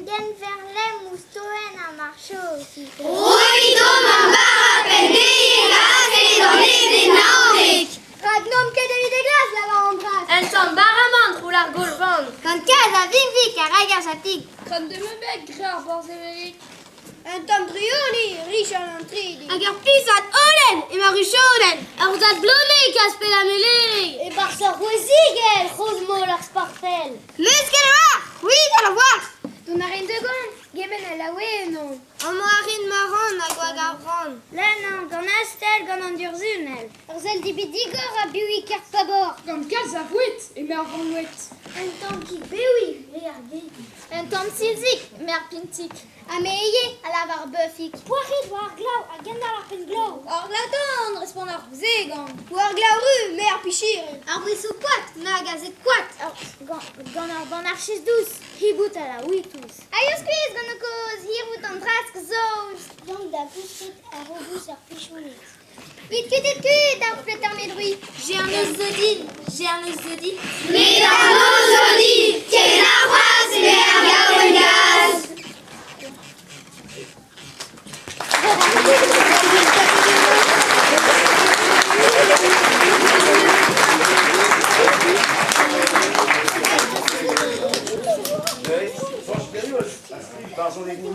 den verlem moustoen a marcho aussi. Ruitom an bar a pendeie gazre dans les Nantek. Ragnom ket evit e glas lava an bras. Un tamm baramant roul ar golvan. Gant kaz a vik a rag ar sapig. Ran de mebek gre ar borz everik. Un tamm brioni, rich an antridi. Hag ar pizad olen e ma ruchoden. Ar zad blonek a spel am eleri. E bar sa roezigel, c'hoz mol ar spartel. Meus ket war, oui da la war. Don a rin de gant, gemen a laoue non. An mo a rin maran a gwag ar ran. Len an, gant astel, gant an durzunel. Ar zel dibit digor a biwi kart pabor. Gant kalz a vouet e me ar vanouet. Un tamm ki bewi, ve ar gedi. Un tamm silzik, mer pintik. A me eye, a lav ar beufik. Poarit war ar glav, a gendal ar pen glav. Ar glaton, respon ar zegan. War glav ru, me ar pichir. Ar brisou poat, na a gazet koat. Gant ar ban ar chiz douz, hibout a la ouitous. Aio skuiz, gant o koz, hirout an drask zouz. Gant da gousset ar robous ar pichounet. Vite kuit ar flet ar medrui. J'ai un eus zodin, j'ai un eus zodin. Met ar nozodi, ken ar c'hoaz e ar gaouen gaz. Franchement,